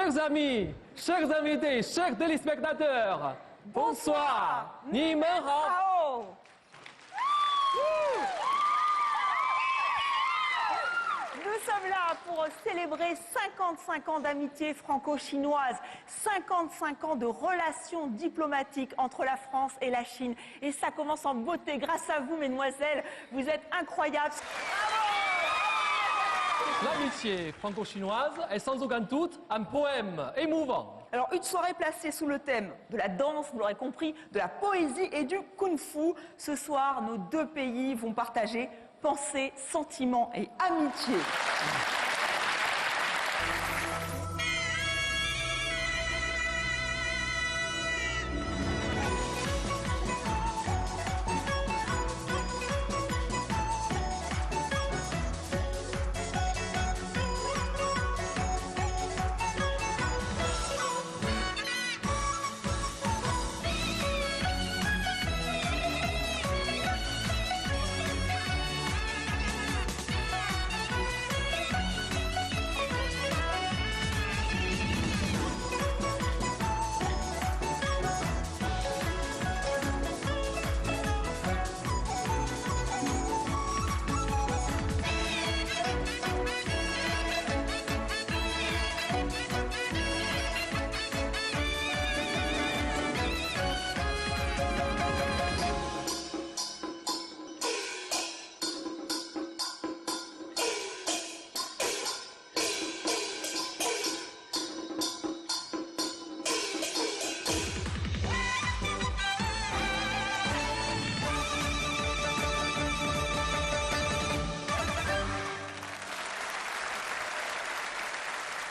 Chers amis, chers invités, chers téléspectateurs, bonsoir. Ni men hao. Nous sommes là pour célébrer 55 ans d'amitié franco-chinoise, 55 ans de relations diplomatiques entre la France et la Chine. Et ça commence en beauté grâce à vous, mesdemoiselles. Vous êtes incroyables. L'amitié franco-chinoise est sans aucun doute un poème émouvant. Alors, une soirée placée sous le thème de la danse, vous l'aurez compris, de la poésie et du kung-fu. Ce soir, nos deux pays vont partager pensée, sentiments et amitié.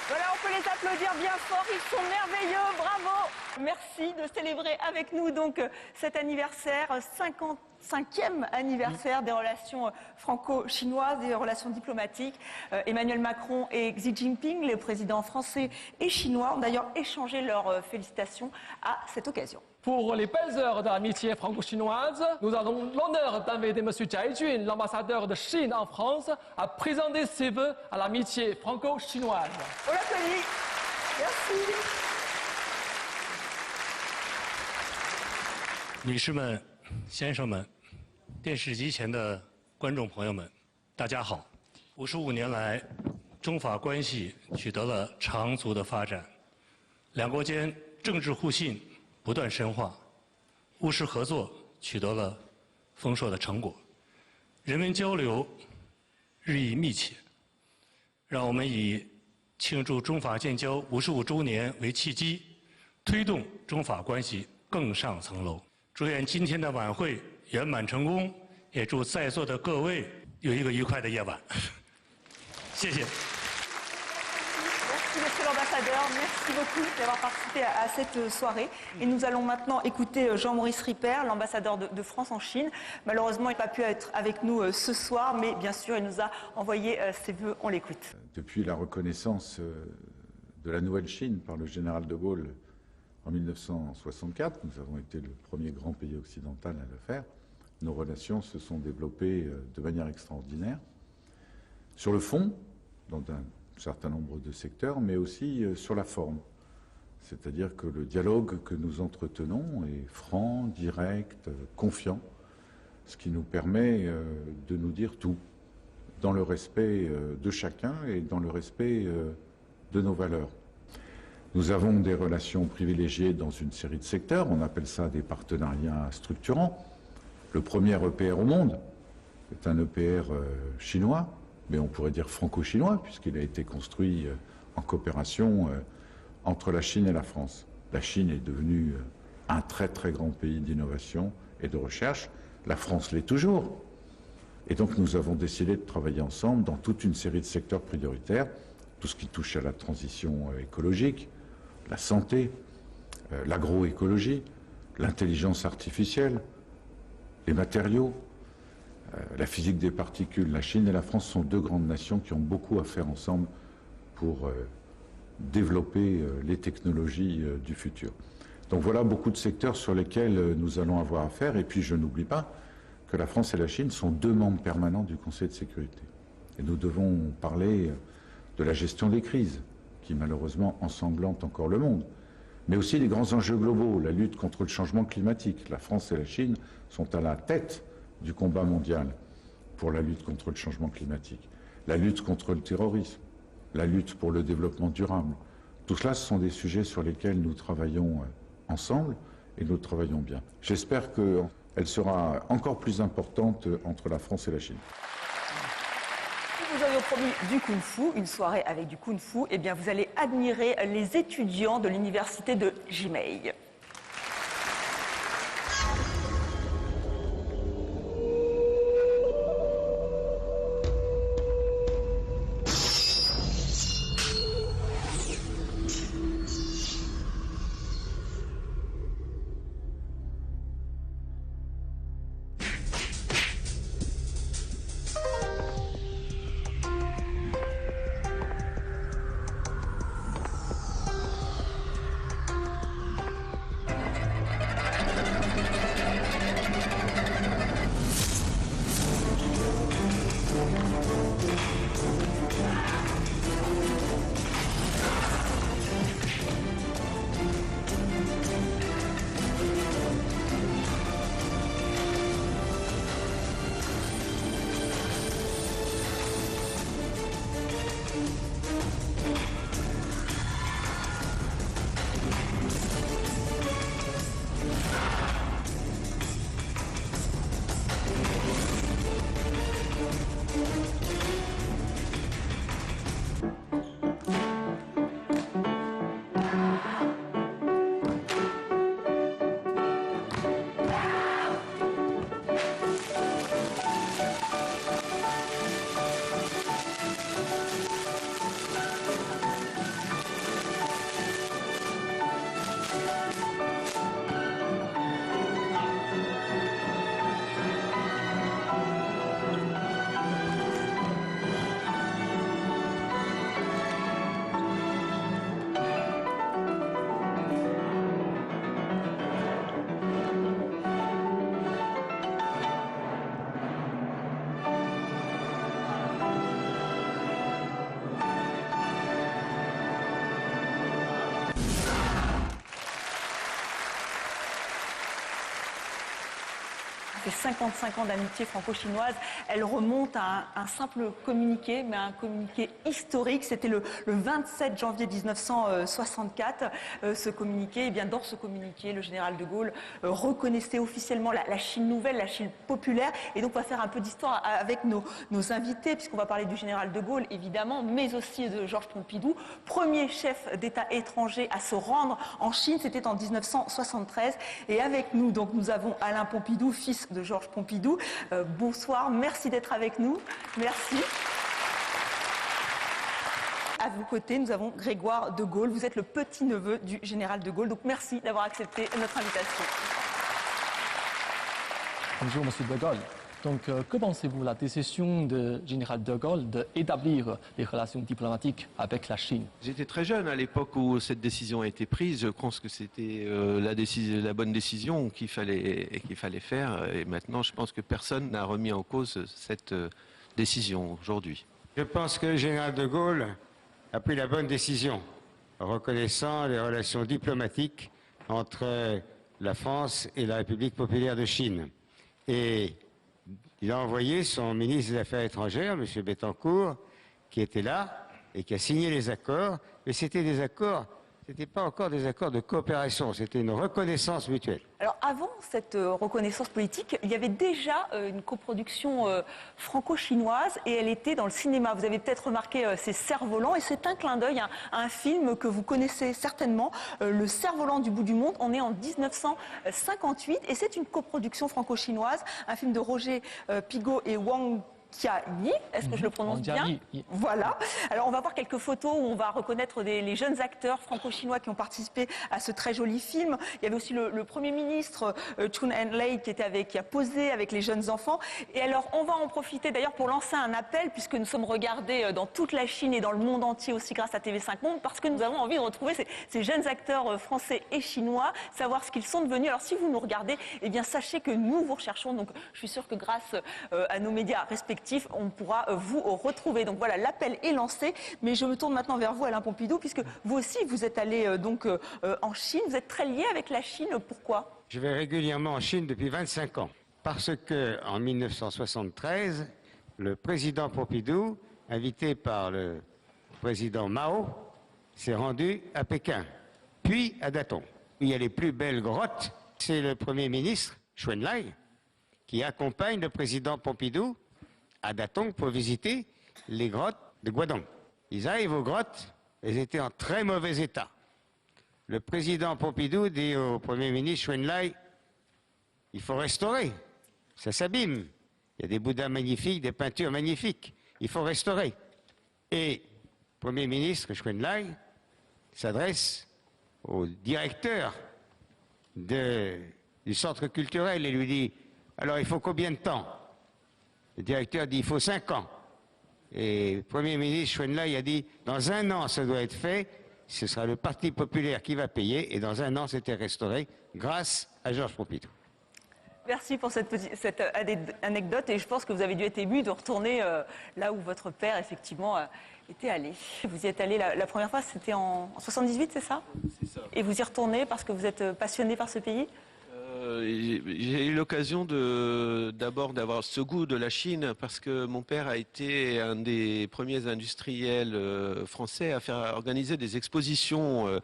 Voilà, on peut les applaudir bien fort, ils sont merveilleux, bravo. Merci de célébrer avec nous donc cet anniversaire, 55e anniversaire des relations franco-chinoises, des relations diplomatiques. Emmanuel Macron et Xi Jinping, les présidents français et chinois, ont d'ailleurs échangé leurs félicitations à cette occasion. Pour les belles heures de l'amitié franco-chinoise, nous avons l'honneur d'inviter M. Zhai Jun, l'ambassadeur de Chine en France, à présenter ses vœux à l'amitié franco-chinoise. On l'applaudit. Merci. 女士们、先生们、电视机前的观众朋友们，大家好。55年来，中法关系取得了长足的发展，两国间政治互信不断深化，务实合作取得了丰硕的成果，人文交流日益密切。让我们以庆祝中法建交55周年为契机，推动中法关系更上层楼。祝愿今天的晚会圆满成功，也祝在座的各位有一个愉快的夜晚。谢谢。 Merci Monsieur l'ambassadeur, merci beaucoup d'avoir participé à cette soirée. Et nous allons maintenant écouter Jean-Maurice Ripert, l'ambassadeur de France en Chine. Malheureusement, il n'a pas pu être avec nous ce soir, mais bien sûr, il nous a envoyé ses vœux. On l'écoute. Depuis la reconnaissance de la nouvelle Chine par le général de Gaulle en 1964, nous avons été le premier grand pays occidental à le faire, nos relations se sont développées de manière extraordinaire. Sur le fond, dans un certain nombre de secteurs, mais aussi sur la forme. C'est-à-dire que le dialogue que nous entretenons est franc, direct, confiant, ce qui nous permet de nous dire tout, dans le respect de chacun et dans le respect de nos valeurs. Nous avons des relations privilégiées dans une série de secteurs, on appelle ça des partenariats structurants. Le premier EPR au monde est un EPR chinois, mais on pourrait dire franco-chinois, puisqu'il a été construit en coopération entre la Chine et la France. La Chine est devenue un très très grand pays d'innovation et de recherche. La France l'est toujours. Et donc nous avons décidé de travailler ensemble dans toute une série de secteurs prioritaires, tout ce qui touche à la transition écologique, la santé, l'agroécologie, l'intelligence artificielle, les matériaux, la physique des particules. La Chine et la France sont deux grandes nations qui ont beaucoup à faire ensemble pour développer les technologies du futur. Donc voilà beaucoup de secteurs sur lesquels nous allons avoir à faire. Et puis je n'oublie pas que la France et la Chine sont deux membres permanents du Conseil de sécurité. Et nous devons parler de la gestion des crises, qui malheureusement ensanglantent encore le monde, mais aussi les grands enjeux globaux, la lutte contre le changement climatique. La France et la Chine sont à la tête du combat mondial pour la lutte contre le changement climatique, la lutte contre le terrorisme, la lutte pour le développement durable. Tout cela, ce sont des sujets sur lesquels nous travaillons ensemble et nous travaillons bien. J'espère qu'elle sera encore plus importante entre la France et la Chine. Vous avez promis du Kung Fu, une soirée avec du Kung Fu, eh bien vous allez admirer les étudiants de l'université de Jimei. Ces 55 ans d'amitié franco-chinoise, elle remonte à un simple communiqué, mais un communiqué historique. C'était le 27 janvier 1964. Ce communiqué, et bien dans ce communiqué, le général de Gaulle reconnaissait officiellement la Chine nouvelle, la Chine populaire. Et donc on va faire un peu d'histoire avec nos invités, puisqu'on va parler du général de Gaulle, évidemment, mais aussi de Georges Pompidou, premier chef d'État étranger à se rendre en Chine. C'était en 1973. Et avec nous, donc, nous avons Alain Pompidou, fils de Georges Pompidou. Bonsoir, merci d'être avec nous. Merci. À vos côtés, nous avons Grégoire de Gaulle. Vous êtes le petit-neveu du général de Gaulle. Donc merci d'avoir accepté notre invitation. Bonjour, Monsieur de Gaulle. Donc, que pensez-vous de la décision du général de Gaulle d'établir des relations diplomatiques avec la Chine? J'étais très jeune à l'époque où cette décision a été prise. Je pense que c'était la bonne décision qu'il fallait faire. Et maintenant, je pense que personne n'a remis en cause cette décision aujourd'hui. Je pense que le général de Gaulle a pris la bonne décision, en reconnaissant les relations diplomatiques entre la France et la République populaire de Chine. Et il a envoyé son ministre des Affaires étrangères, M. Bettencourt, qui était là et qui a signé les accords. Mais c'était des accords, c'était pas encore des accords de coopération, c'était une reconnaissance mutuelle. Alors avant cette reconnaissance politique, il y avait déjà une coproduction franco-chinoise et elle était dans le cinéma. Vous avez peut-être remarqué ces cerfs-volants et c'est un clin d'œil à un film que vous connaissez certainement, Le cerf-volant du bout du monde. On est en 1958 et c'est une coproduction franco-chinoise, un film de Roger Pigot et Wang Jia-yi, est-ce que je le prononce bien? Voilà. Alors on va voir quelques photos où on va reconnaître les jeunes acteurs franco-chinois qui ont participé à ce très joli film. Il y avait aussi le Premier ministre Chun En-lei qui a posé avec les jeunes enfants. Et alors on va en profiter d'ailleurs pour lancer un appel puisque nous sommes regardés dans toute la Chine et dans le monde entier aussi grâce à TV5 Monde parce que nous avons envie de retrouver ces jeunes acteurs français et chinois, savoir ce qu'ils sont devenus. Alors si vous nous regardez, eh bien sachez que nous vous recherchons. Donc je suis sûre que grâce à nos médias respectifs, respectifs, on pourra vous retrouver. Donc voilà, l'appel est lancé. Mais je me tourne maintenant vers vous, Alain Pompidou, puisque vous aussi, vous êtes allé en Chine. Vous êtes très lié avec la Chine. Pourquoi? Je vais régulièrement en Chine depuis 25 ans. Parce que en 1973, le président Pompidou, invité par le président Mao, s'est rendu à Pékin, puis à Datong. Il y a les plus belles grottes. C'est le Premier ministre, Chou En-lai, qui accompagne le président Pompidou à Datong pour visiter les grottes de Guodong. Ils arrivent aux grottes, elles étaient en très mauvais état. Le président Pompidou dit au Premier ministre Chou En-lai, il faut restaurer, ça s'abîme. Il y a des bouddhas magnifiques, des peintures magnifiques, il faut restaurer. Et le Premier ministre Chou En-lai s'adresse au directeur du centre culturel et lui dit, alors il faut combien de temps? Le directeur dit, il faut 5 ans. Et le Premier ministre Chou En-lai a dit, dans 1 an ça doit être fait, ce sera le Parti populaire qui va payer, et dans 1 an c'était restauré grâce à Georges Pompidou. Merci pour cette anecdote, et je pense que vous avez dû être ému de retourner là où votre père, effectivement, était allé. Vous y êtes allé la première fois, c'était en 78, c'est ça? C'est ça. Et vous y retournez parce que vous êtes passionné par ce pays? J'ai eu l'occasion d'abord d'avoir ce goût de la Chine parce que mon père a été un des premiers industriels français à faire organiser des expositions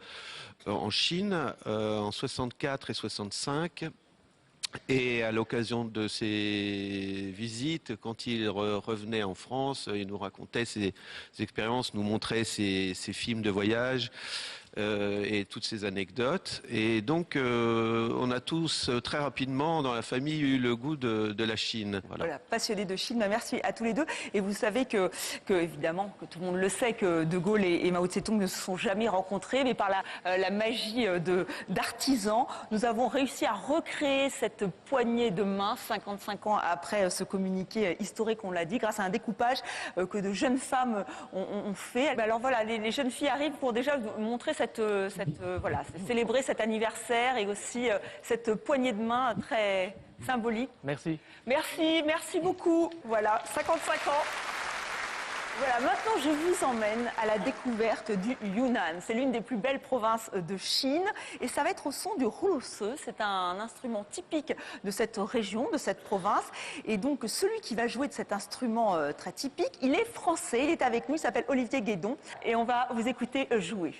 en Chine en 64 et 65. Et à l'occasion de ces visites, quand il revenait en France, il nous racontait ses expériences, nous montrait ses films de voyage et toutes ces anecdotes. Et donc, on a tous très rapidement dans la famille eu le goût de la Chine. Voilà, passionné de Chine. Merci à tous les deux. Et vous savez que évidemment, que tout le monde le sait, que De Gaulle et Mao Tse-tung ne se sont jamais rencontrés, mais par la magie d'artisans, nous avons réussi à recréer cette poignée de main 55 ans après ce communiqué historique, on l'a dit, grâce à un découpage que de jeunes femmes ont fait. Alors voilà, les jeunes filles arrivent pour déjà vous montrer voilà, célébrer cet anniversaire et aussi cette poignée de main très symbolique. Merci. Merci beaucoup. Voilà, 55 ans. Voilà, maintenant je vous emmène à la découverte du Yunnan. C'est l'une des plus belles provinces de Chine et ça va être au son du roulosseux. C'est un instrument typique de cette région, de cette province. Et donc celui qui va jouer de cet instrument très typique, il est français, il est avec nous, il s'appelle Olivier Guédon et on va vous écouter jouer.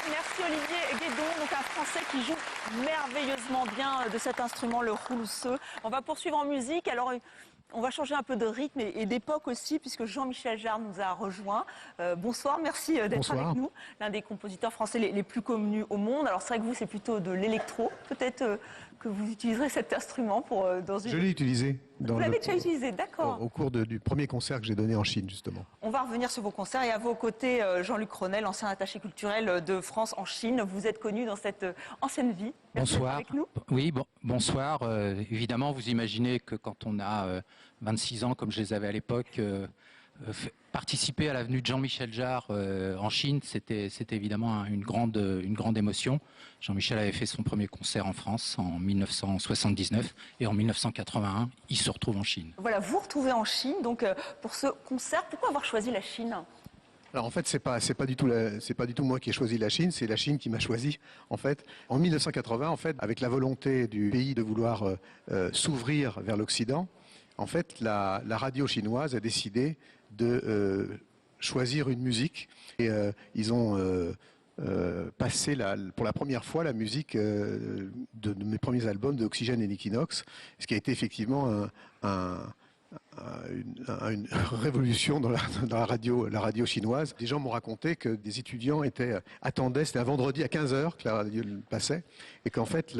Merci Olivier Guédon, donc un Français qui joue merveilleusement bien de cet instrument, le roulosseux. On va poursuivre en musique. Alors, on va changer un peu de rythme et d'époque aussi, puisque Jean-Michel Jarre nous a rejoint. Bonsoir, merci d'être avec nous. L'un des compositeurs français les plus connus au monde. Alors, c'est vrai que vous, c'est plutôt de l'électro. Peut-être que vous utiliserez cet instrument pour dans une... Je l'ai utilisé. Vous l'avez déjà utilisé, d'accord. Au cours du premier concert que j'ai donné en Chine, justement. On va revenir sur vos concerts et à vos côtés, Jean-Luc Ronel, ancien attaché culturel de France en Chine. Vous êtes connu dans cette ancienne vie. Merci Bonsoir. d'être avec nous. Oui, bonsoir. Évidemment, vous imaginez que quand on a 26 ans, comme je les avais à l'époque, Participer à la venue de Jean-Michel Jarre en Chine, c'était évidemment une grande émotion. Jean-Michel avait fait son premier concert en France en 1979 et en 1981, il se retrouve en Chine. Voilà, vous retrouvez en Chine, donc pour ce concert, pourquoi avoir choisi la Chine ? Alors en fait, c'est pas du tout moi qui ai choisi la Chine, c'est la Chine qui m'a choisi. En fait, en 1980, en fait, avec la volonté du pays de vouloir s'ouvrir vers l'Occident, en fait, la radio chinoise a décidé de choisir une musique et ils ont passé pour la première fois la musique de mes premiers albums de Oxygène et Equinox, ce qui a été effectivement une révolution dans la radio chinoise. Des gens m'ont raconté que des étudiants attendaient, c'était un vendredi à 15h que la radio passait, et qu'en fait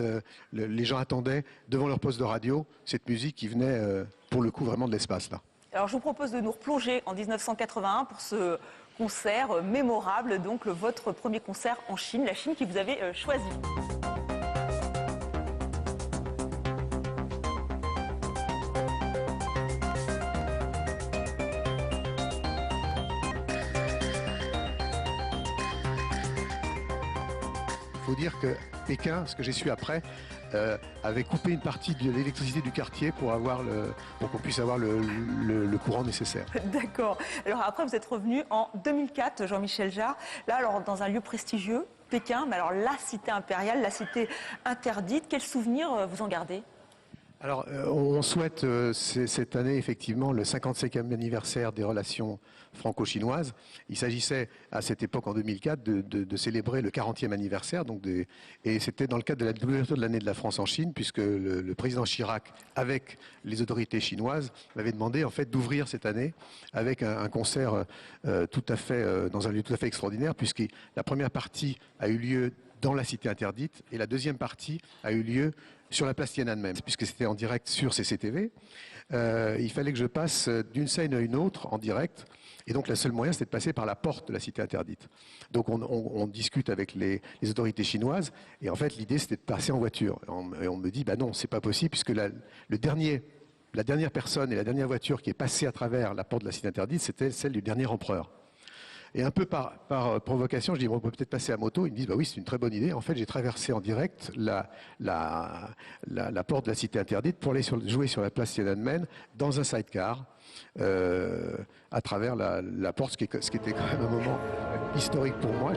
les gens attendaient devant leur poste de radio cette musique qui venait pour le coup vraiment de l'espace là. Alors je vous propose de nous replonger en 1981 pour ce concert mémorable, donc votre premier concert en Chine, la Chine qui vous avez choisi. Il faut dire que Pékin, ce que j'ai su après, avait coupé une partie de l'électricité du quartier pour qu'on puisse avoir le courant nécessaire. D'accord. Alors après, vous êtes revenu en 2004, Jean-Michel Jarre. Là, alors dans un lieu prestigieux, Pékin, mais alors la cité impériale, la cité interdite. Quels souvenirs vous en gardez ? Alors, on souhaite cette année, effectivement, le 55e anniversaire des relations franco-chinoises. Il s'agissait, à cette époque, en 2004, de célébrer le 40e anniversaire. Et c'était dans le cadre de l'ouverture de l'année de la France en Chine, puisque le président Chirac, avec les autorités chinoises, m'avait demandé, en fait, d'ouvrir cette année avec un concert dans un lieu tout à fait extraordinaire, puisque la première partie a eu lieu dans la cité interdite et la deuxième partie a eu lieu sur la place Tiananmen, puisque c'était en direct sur CCTV. Il fallait que je passe d'une scène à une autre en direct, et donc le seul moyen c'était de passer par la porte de la cité interdite. Donc on discute avec les autorités chinoises, et en fait l'idée c'était de passer en voiture. Et on me dit, bah non, c'est pas possible, puisque la dernière personne et la dernière voiture qui est passée à travers la porte de la cité interdite, c'était celle du dernier empereur. Et un peu par provocation, je dis, bon, on peut peut-être passer à moto. Ils me disent, bah oui, c'est une très bonne idée. En fait, j'ai traversé en direct la porte de la cité interdite pour aller jouer sur la place Tiananmen dans un sidecar à travers la porte, ce qui était quand même un moment historique pour moi.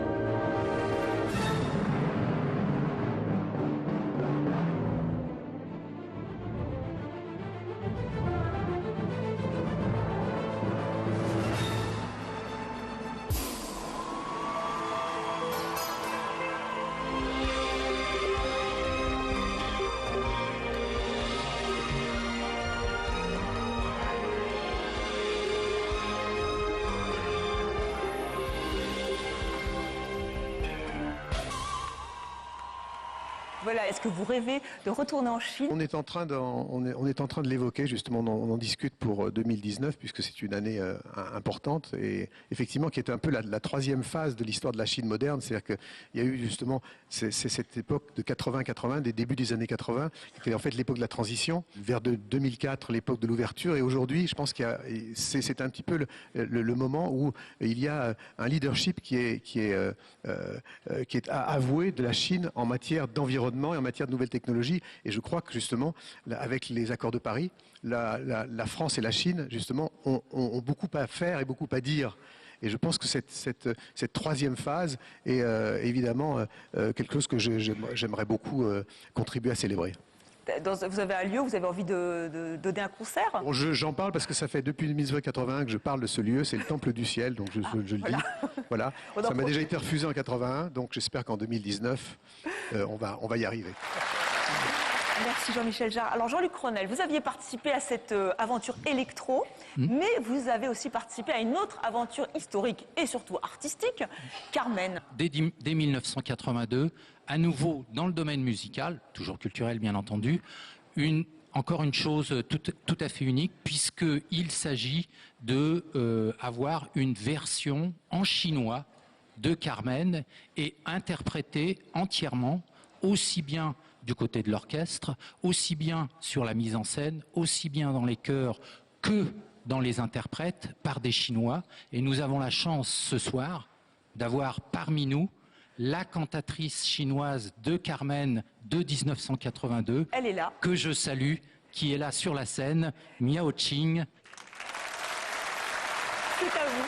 Voilà, est-ce que vous rêvez de retourner en Chine ? On est en train de l'évoquer, justement, on en discute pour 2019, puisque c'est une année importante, et effectivement qui est un peu la troisième phase de l'histoire de la Chine moderne, c'est-à-dire qu'il y a eu justement cette époque de 80-80, des débuts des années 80, qui était en fait l'époque de la transition, vers 2004, l'époque de l'ouverture, et aujourd'hui, je pense c'est un petit peu le moment où il y a un leadership qui est avoué de la Chine en matière d'environnement et en matière de nouvelles technologies. Et je crois que justement, avec les accords de Paris, la France et la Chine, justement, ont beaucoup à faire et beaucoup à dire. Et je pense que cette troisième phase est évidemment quelque chose que j'aimerais beaucoup contribuer à célébrer. Vous avez un lieu, vous avez envie de donner un concert ? Bon, j'en parle parce que ça fait depuis 1981 que je parle de ce lieu, c'est le Temple du Ciel, donc je le dis. Voilà. Ça m'a déjà été refusé en 81, donc j'espère qu'en 2019, on va y arriver. Merci Jean-Michel Jarre. Alors Jean-Luc Cronel, vous aviez participé à cette aventure électro, mais vous avez aussi participé à une autre aventure historique et surtout artistique, Carmen. Dès 1982, à nouveau dans le domaine musical, toujours culturel bien entendu, encore une chose tout à fait unique, puisqu'il s'agit d'avoir une version en chinois de Carmen et interprétée entièrement, aussi bien du côté de l'orchestre, aussi bien sur la mise en scène, aussi bien dans les chœurs que dans les interprètes par des Chinois. Et nous avons la chance ce soir d'avoir parmi nous la cantatrice chinoise de Carmen de 1982. Elle est là. Que je salue, qui est là sur la scène, Miao Qing. C'est à vous.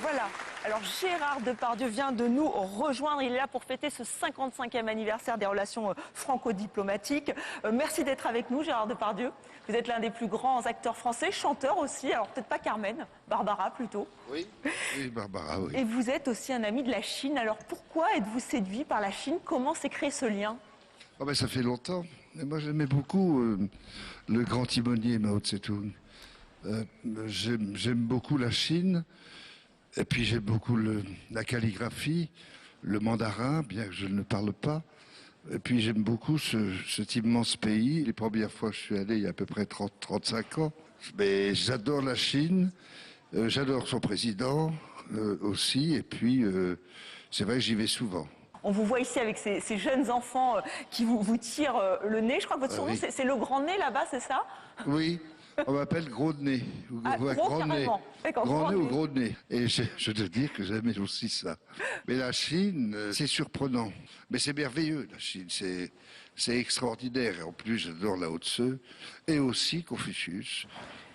Voilà. Alors Gérard Depardieu vient de nous rejoindre. Il est là pour fêter ce 55e anniversaire des relations franco-diplomatiques. Merci d'être avec nous, Gérard Depardieu. Vous êtes l'un des plus grands acteurs français, chanteur aussi. Alors peut-être pas Carmen, Barbara plutôt. Oui, Barbara, oui. Et vous êtes aussi un ami de la Chine. Alors pourquoi êtes-vous séduit par la Chine? Comment s'est créé ce lien? Oh ben, ça fait longtemps. Et moi, j'aimais beaucoup le grand timonier Mao Tse-tung. J'aime beaucoup la Chine. Et puis j'aime beaucoup la calligraphie, le mandarin, bien que je ne parle pas. Et puis j'aime beaucoup cet immense pays. Les premières fois que je suis allé, il y a à peu près 35 ans. Mais j'adore la Chine, j'adore son président aussi. Et puis c'est vrai que j'y vais souvent. On vous voit ici avec ces jeunes enfants qui vous tirent le nez. Je crois que votre surnom, c'est le grand nez là-bas, c'est ça? Oui. On m'appelle Gros Nez. Gros nez. Grand Nez ou Gros Nez. Et je dois dire que j'aimais aussi ça. Mais la Chine, c'est surprenant. Mais c'est merveilleux, la Chine. C'est extraordinaire. Et en plus, j'adore Lao Tse et aussi Confucius,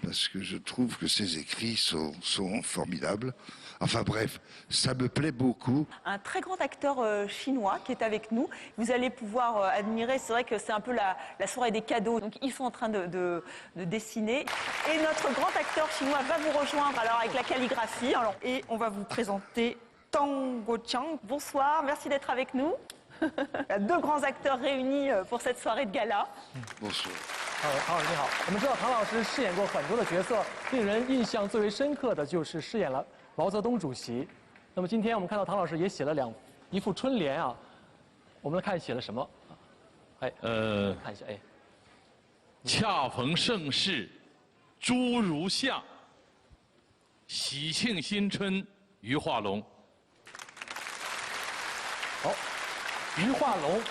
parce que je trouve que ses écrits sont formidables. Enfin bref, ça me plaît beaucoup. Un très grand acteur chinois qui est avec nous. Vous allez pouvoir admirer, c'est vrai que c'est un peu la soirée des cadeaux. Donc ils sont en train de dessiner. Et notre grand acteur chinois va vous rejoindre alors avec la calligraphie. Alors, et on va vous présenter Tang Guoqiang. Bonsoir, merci d'être avec nous. Deux grands acteurs réunis pour cette soirée de gala. Bonsoir. 唐老师你好，我们知道唐老师饰演过很多的角色，令人印象最为深刻的就是饰演了毛泽东主席。那么今天我们看到唐老师也写了一副春联啊，我们来看写了什么？哎，看一下，哎，恰逢盛世，朱如相，喜庆新春于化龙。好，于化龙。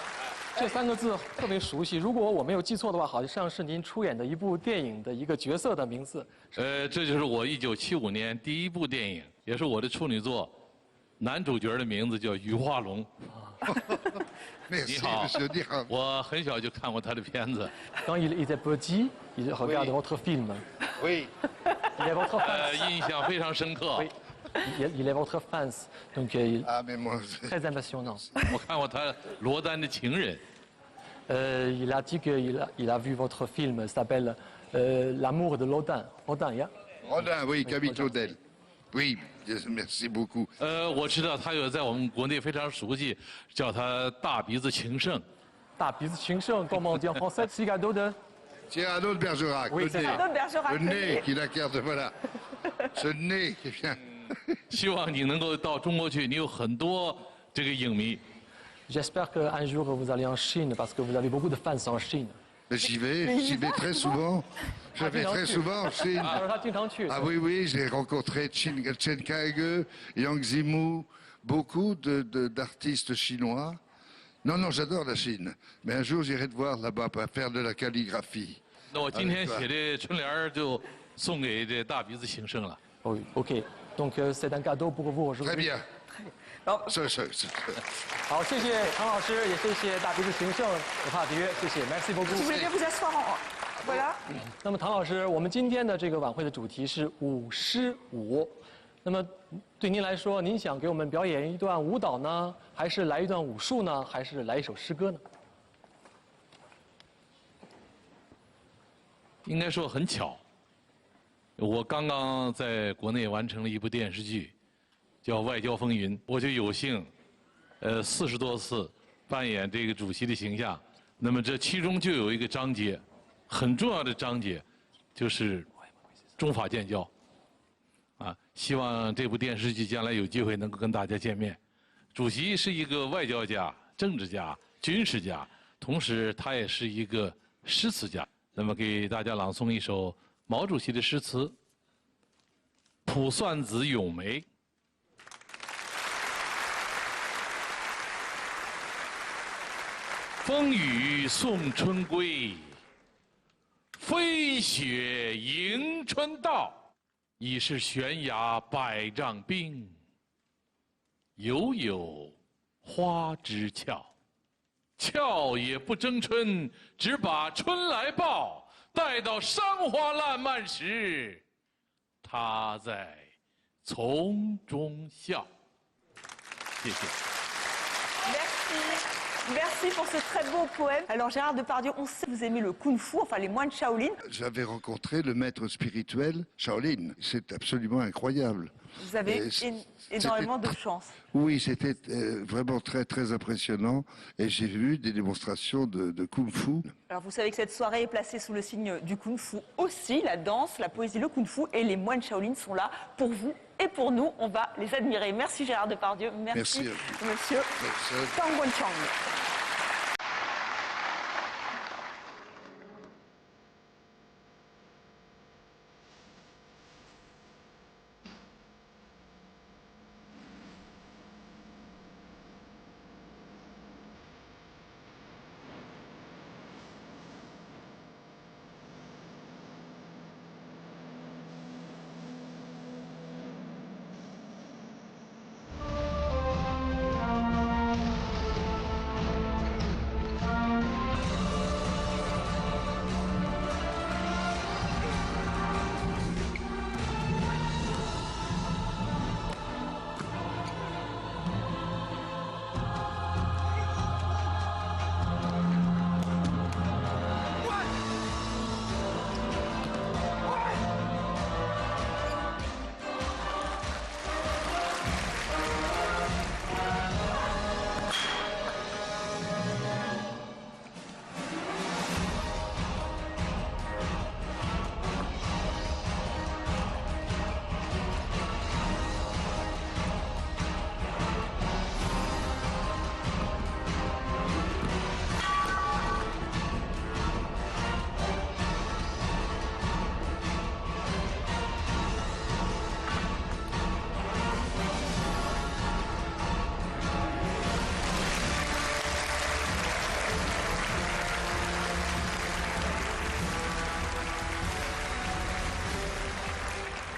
这3个字特别熟悉，如果我没有记错的话，好像是您出演的一部电影的一个角色的名字。这就是我1975年第一部电影，也是我的处女作，男主角的名字叫于化龙。你好，你好，我很小就看过他的片子。Quand il était petit, il regarde votre film. Oui. Il est votre fan. 印象非常深刻。 Il est votre fan, donc très impressionnant. 我看过他罗丹的情人。Il a dit qu'il a vu votre film, s'appelle L'amour de Rodin. Rodin, yeah? Rodin, oui, Camille Claudel. Oui, merci beaucoup. 我知道他有在我们国内非常熟悉，叫他大鼻子情圣。大鼻子情圣，comment on dit en français, Cigado de Cyrano de Bergerac. Oui, le c'est nez. ça. De Bergerac, Le le nez nez. qui la carte, voilà. Ce nez qui vient. 希望你能够到中国去，你有很多这个影迷。 J'espère qu'un jour vous allez en Chine parce que vous avez beaucoup de fans en Chine. Mais j'y vais très souvent. Je vais très souvent en Chine. 他说他经常去。 Ah oui, oui, j'ai rencontré Chen Kaige, Yang Zimu, beaucoup d'artistes chinois. Non, non, j'adore la Chine. Mais un jour, j'irai te voir là-bas pour faire de la calligraphie. 那我今天写的春联儿就送给这大鼻子情圣了。 Oui, ok. Donc c'est un cadeau pour vous aujourd'hui. Très bien. 好，谢谢唐老师，也谢谢大鼻子情圣的帕迪约，谢谢 ，merci Si vous beaucoup。 voulez bien vous asseoir en... Voilà. 那么唐老师，我们今天的这个晚会的主题是舞狮舞。那么对您来说，您想给我们表演一段舞蹈呢，还是来一段武术呢，还是来一首诗歌呢？ 应该说很巧，我刚刚在国内完成了一部电视剧，叫《外交风云》，我就有幸，40多次扮演这个主席的形象。那么这其中就有一个章节，很重要的章节，就是中法建交。啊，希望这部电视剧将来有机会能够跟大家见面。主席是一个外交家、政治家、军事家，同时他也是一个诗词家。 那么给大家朗诵一首毛主席的诗词《卜算子·咏梅》。风雨送春归，飞雪迎春到。已是悬崖百丈冰，犹有花枝俏。 俏也不争春，只把春来报。待到山花烂漫时，她在丛中笑。谢谢。 Merci. Merci pour ce très beau poème. Alors Gérard Depardieu, on sait que vous aimez le kung-fu, enfin les moines Shaolin. J'avais rencontré le maître spirituel Shaolin. C'est absolument incroyable. Vous avez énormément de chance. Oui, c'était vraiment très très impressionnant. Et j'ai vu des démonstrations de kung-fu. Alors vous savez que cette soirée est placée sous le signe du kung-fu aussi. La danse, la poésie, le kung-fu et les moines Shaolin sont là pour vous et pour nous. On va les admirer. Merci Gérard Depardieu. Merci monsieur Tang Won-chang.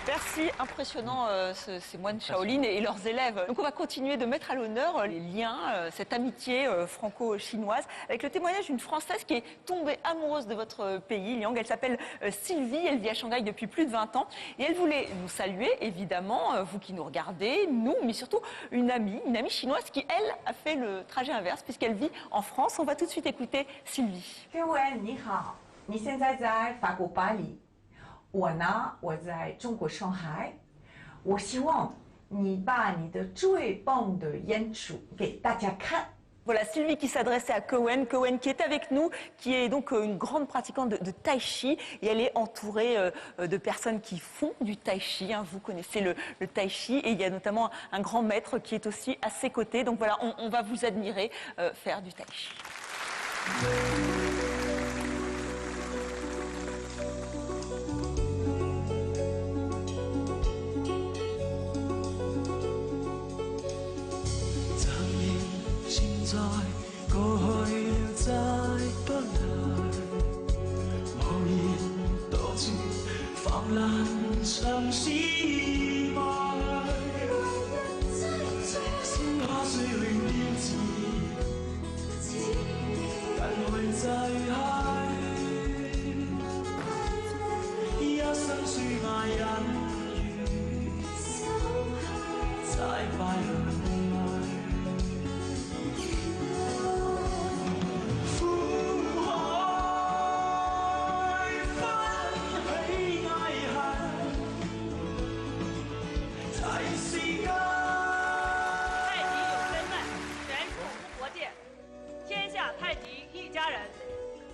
Merci, impressionnant ces moines Shaolin et leurs élèves. Donc on va continuer de mettre à l'honneur les liens, cette amitié franco-chinoise, avec le témoignage d'une Française qui est tombée amoureuse de votre pays, Liang. Elle s'appelle Sylvie, elle vit à Shanghai depuis plus de 20 ans et elle voulait nous saluer, évidemment, vous qui nous regardez, nous, mais surtout une amie chinoise qui, elle, a fait le trajet inverse puisqu'elle vit en France. On va tout de suite écouter Sylvie. 各位你好，你现在在法国巴黎。 我呢，我在中国上海。我希望你把你的最棒的演出给大家看。Voilà Sylvie qui s'adressait à Cohen qui est avec nous, qui est donc une grande pratiquante de tai chi et elle est entourée de personnes qui font du tai chi. Hein. Vous connaissez le tai chi et il y a notamment un grand maître qui est aussi à ses côtés. Donc voilà, on va vous admirer faire du tai chi.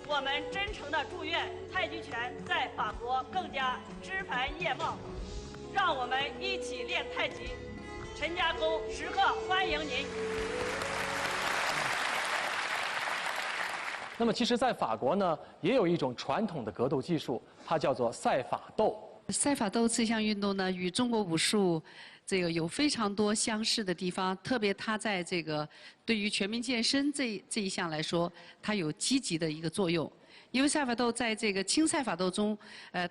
我们真诚地祝愿太极拳在法国更加枝繁叶茂，让我们一起练太极。陈家沟时刻欢迎您。那么，其实，在法国呢，也有一种传统的格斗技术，它叫做赛法斗。赛法斗这项运动呢，与中国武术这个有非常多相似的地方，特别它在这个对于全民健身这一项来说，它有积极的一个作用。因为赛法斗在这个轻赛法斗中，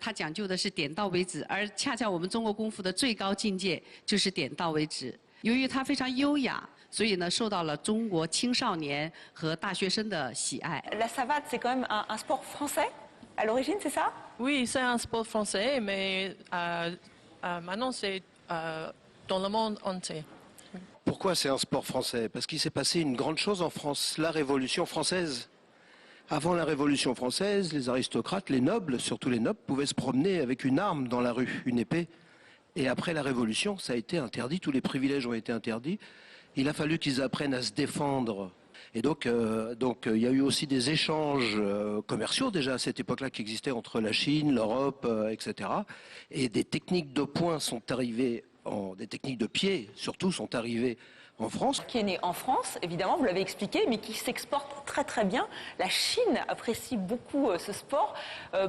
它讲究的是点到为止，而恰恰我们中国功夫的最高境界就是点到为止。由于它非常优雅，所以呢，受到了中国青少年和大学生的喜爱。La savate, c'est quand même un sport français à l'origine, c'est ça? Oui, c'est un sport français, mais maintenant c'est dans le monde entier. Pourquoi c'est un sport français? Parce qu'il s'est passé une grande chose en France, la Révolution française. Avant la Révolution française, les aristocrates, les nobles, surtout les nobles, pouvaient se promener avec une arme dans la rue, une épée. Et après la Révolution, ça a été interdit, tous les privilèges ont été interdits. Il a fallu qu'ils apprennent à se défendre. Et donc, il y a eu aussi des échanges commerciaux déjà à cette époque-là qui existaient entre la Chine, l'Europe, etc. Et des techniques de poing sont arrivées, des techniques de pied surtout sont arrivées en France. Qui est né en France, évidemment, vous l'avez expliqué, mais qui s'exporte très très bien. La Chine apprécie beaucoup ce sport.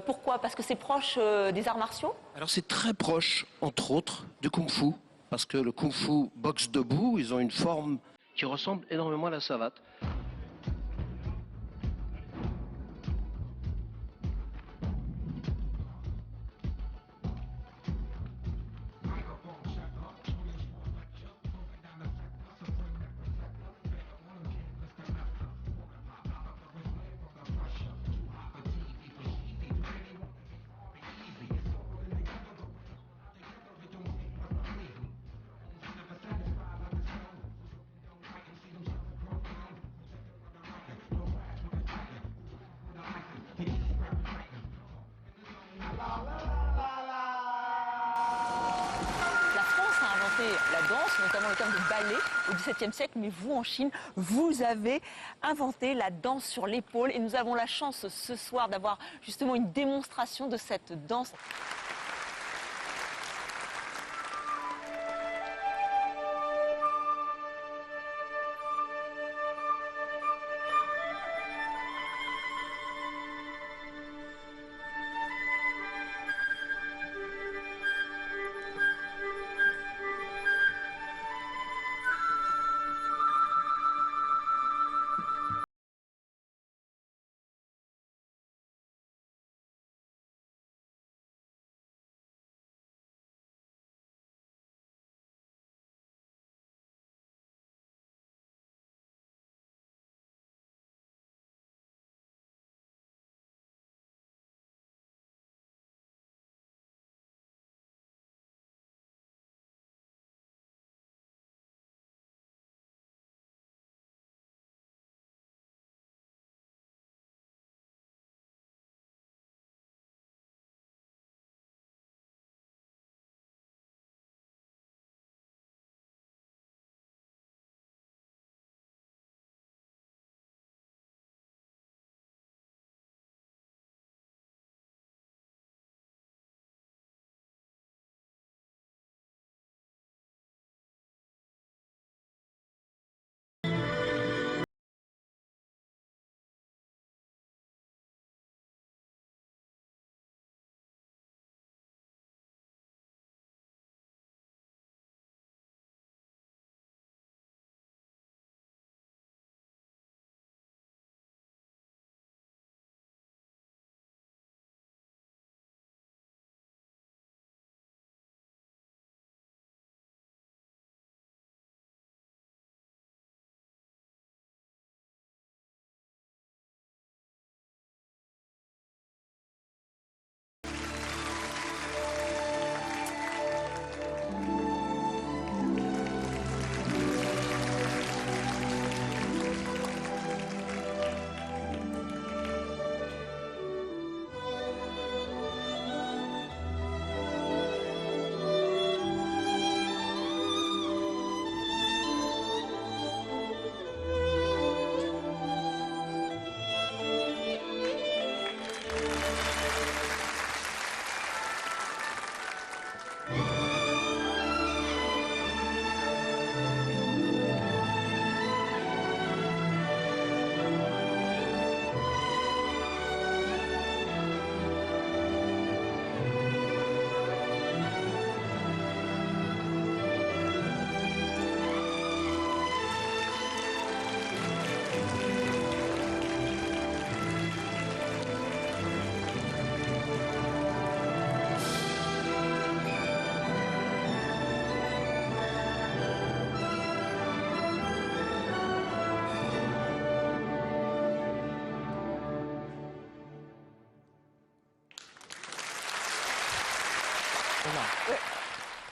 Pourquoi? Parce que c'est proche des arts martiaux? Alors c'est très proche, entre autres, du kung-fu. Parce que le kung-fu boxe debout, ils ont une forme qui ressemble énormément à la savate. La danse, notamment le terme de ballet au XVIIe siècle, mais vous en Chine, vous avez inventé la danse sur l'épaule et nous avons la chance ce soir d'avoir justement une démonstration de cette danse.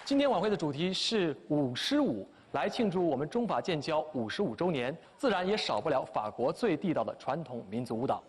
今天晚会的主题是舞狮舞，来庆祝我们中法建交55周年，自然也少不了法国最地道的传统民族舞蹈。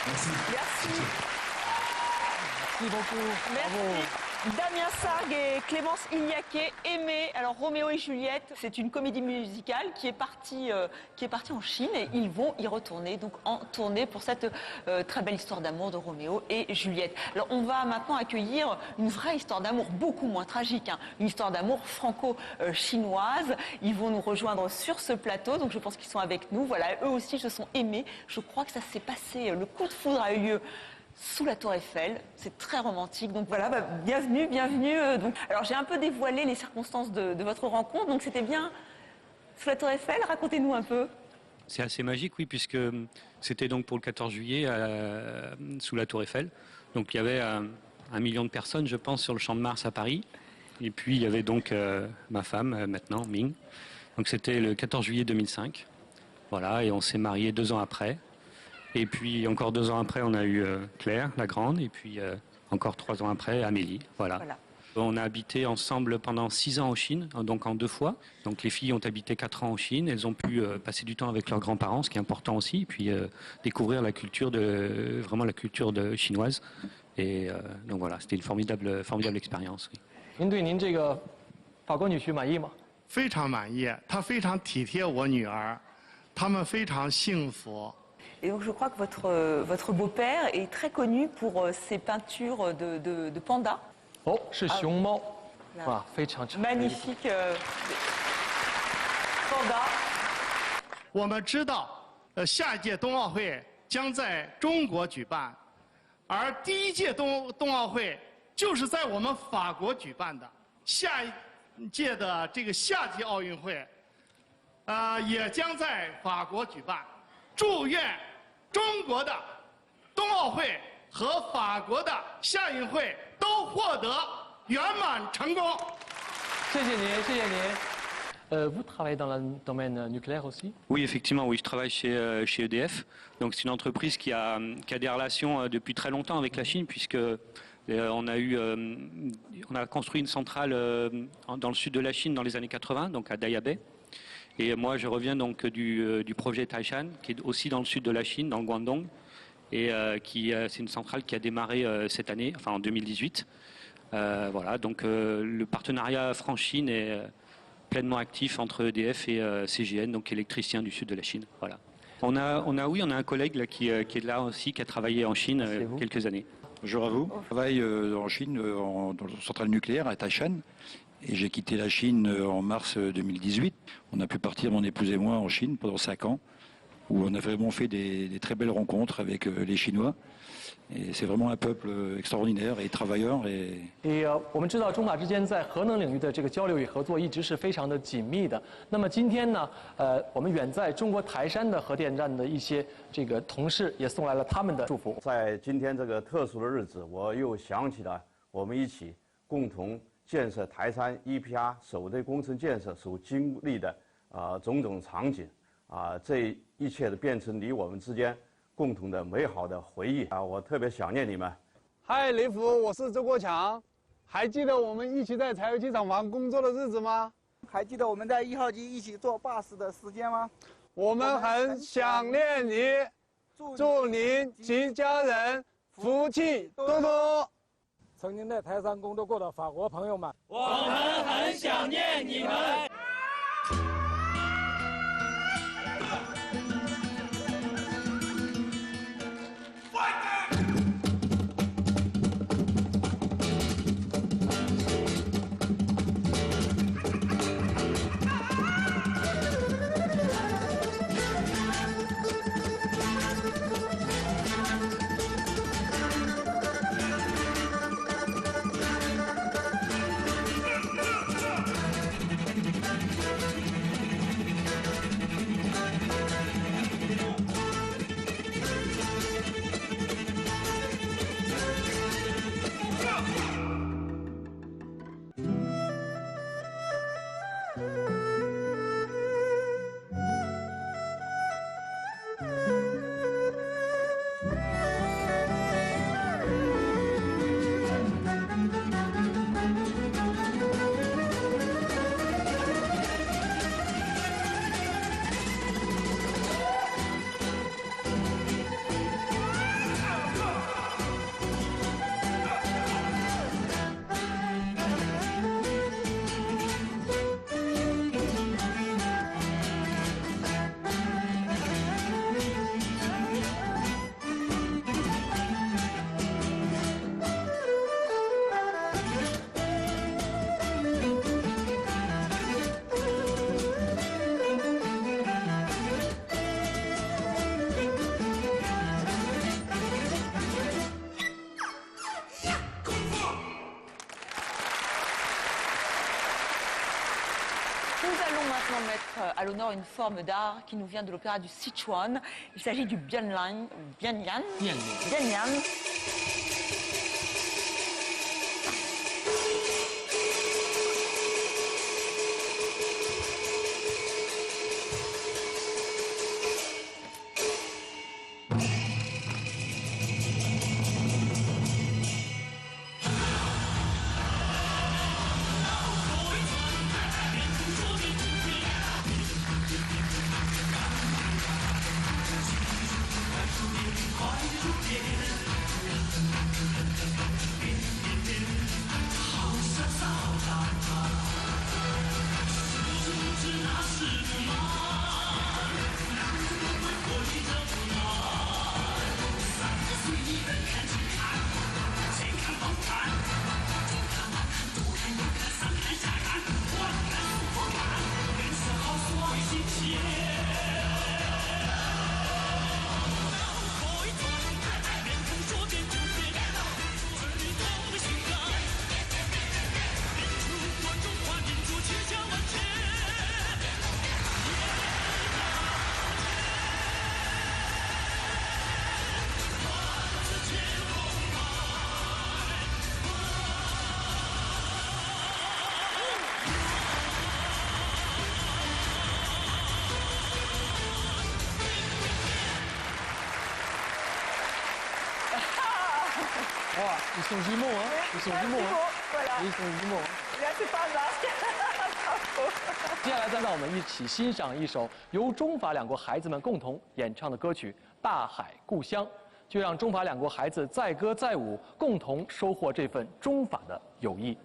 Merci. Merci beaucoup. Bravo. Merci. Damien Sargue et Clémence Iliaquet, Aimé. Alors Roméo et Juliette, c'est une comédie musicale qui est partie en Chine et ils vont y retourner donc en tournée pour cette très belle histoire d'amour de Roméo et Juliette. Alors on va maintenant accueillir une vraie histoire d'amour beaucoup moins tragique, hein, une histoire d'amour franco-chinoise. Ils vont nous rejoindre sur ce plateau, donc je pense qu'ils sont avec nous. Voilà, eux aussi se sont aimés. Je crois que ça s'est passé, le coup de foudre a eu lieu sous la Tour Eiffel, c'est très romantique. Donc voilà, bienvenue. Donc, alors j'ai un peu dévoilé les circonstances de votre rencontre. Donc c'était bien sous la Tour Eiffel. Racontez-nous un peu. C'est assez magique, oui, puisque c'était donc pour le 14 juillet sous la Tour Eiffel. Donc il y avait 1 million de personnes, je pense, sur le Champ de Mars à Paris. Et puis il y avait donc ma femme maintenant, Ming. Donc c'était le 14 juillet 2005. Voilà, et on s'est mariés 2 ans après. Et puis encore 2 ans après, on a eu Claire, la grande, et puis encore 3 ans après, Amélie. Voilà. On a habité ensemble pendant 6 ans en Chine, donc en 2 fois. Donc les filles ont habité 4 ans en Chine. Elles ont pu passer du temps avec leurs grands-parents, ce qui est important aussi, et puis découvrir la culture chinoise. Et donc voilà, c'était une formidable expérience. Oui. 您对您这个法国女婿满意吗？非常满意，他非常体贴我女儿，他们非常幸福。 Et donc je crois que votre beau-père est très connu pour ses peintures de pandas. Oh, 是熊猫，哇，非常 magnifique panda. 我们知道，下一届冬奥会将在中国举办，而第1届冬奥会就是在我们法国举办的。下一届的这个夏季奥运会，也将在法国举办。祝愿 中国的冬奥会和法国的夏运会都获得圆满成功。谢谢您。Vous travaillez dans le domaine nucléaire aussi? Oui, effectivement, oui, je travaille chez EDF. Donc c'est une entreprise qui a des relations depuis très longtemps avec la Chine, puisque on a construit une centrale dans le sud de la Chine dans les années 80, donc à Dayabei. Et moi, je reviens donc du projet Taishan, qui est aussi dans le sud de la Chine, dans le Guangdong. Et c'est une centrale qui a démarré cette année, enfin en 2018. Voilà, donc le partenariat France-Chine est pleinement actif entre EDF et CGN, donc électricien du sud de la Chine. Voilà. On a un collègue là, qui est là aussi, qui a travaillé en Chine quelques années. Bonjour à vous. Je travaille en Chine, dans une centrale nucléaire à Taishan. Et j'ai quitté la Chine en mars 2018. On a pu partir, mon épouse et moi, en Chine pendant 5 ans, où on a vraiment fait des très belles rencontres avec les Chinois. Et c'est vraiment un peuple extraordinaire et travailleur. 我们知道中法之间在核能领域的这个交流与合作一直是非常的紧密的。那么今天呢，我们远在中国台山的核电站的一些这个同事也送来了他们的祝福。在今天这个特殊的日子，我又想起了我们一起共同 建设台山 EPR 首队工程建设所经历的种种场景这一切的变成你我们之间共同的美好的回忆我特别想念你们。嗨，李府，我是周国强，还记得我们一起在柴油机厂房工作的日子吗？还记得我们在1号机一起坐巴士的时间吗？我们很想念你，祝您及家人福气多多。 曾经在台山工作过的法国朋友们，我们很想念你们。maintenant mettre à l'honneur une forme d'art qui nous vient de l'opéra du Sichuan. Il s'agit du Bianlian. Bianlian.哇，ils sont jumeaux, hein? Ils sont jumeaux, hein? Voilà. Ils sont jumeaux. Là, c'est pas un masque. Bravo. 接下来，再让我们一起欣赏一首由中法两国孩子们共同演唱的歌曲《大海故乡》，就让中法两国孩子载歌载舞，共同收获这份中法的友谊。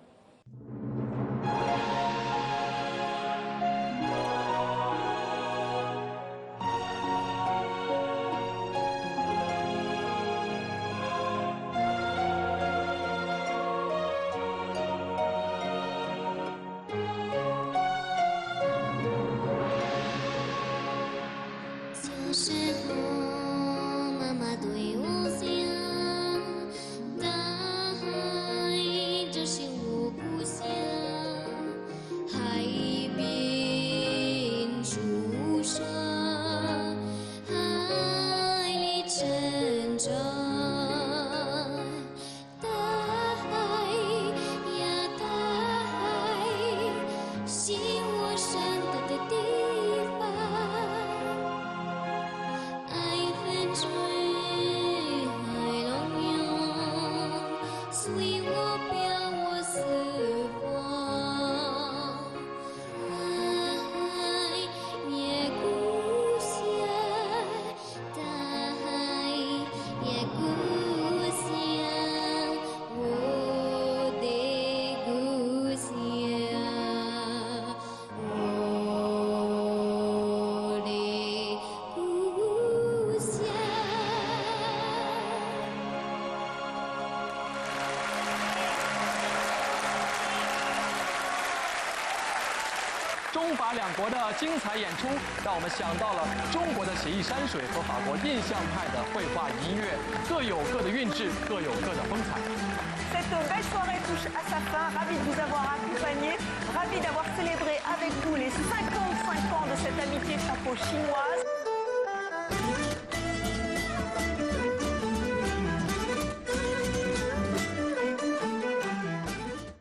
小时候，妈妈对我讲，大海就是我故乡，海边出生，海里成长。大海呀大海，是我生活的地方。爱恨水海浪涌，随我飘我四方。海也故乡，大海也故乡，我的故乡，我的故乡。中法两国的精彩演出，让我们想到了中国的写意山水和法国印象派的绘画音乐，各有各的韵致，各有各的风采。 Cette belle soirée touche à sa fin. Ravi de vous avoir accompagné. Ravi d'avoir célébré avec vous les 55 ans de cette amitié franco-chinoise.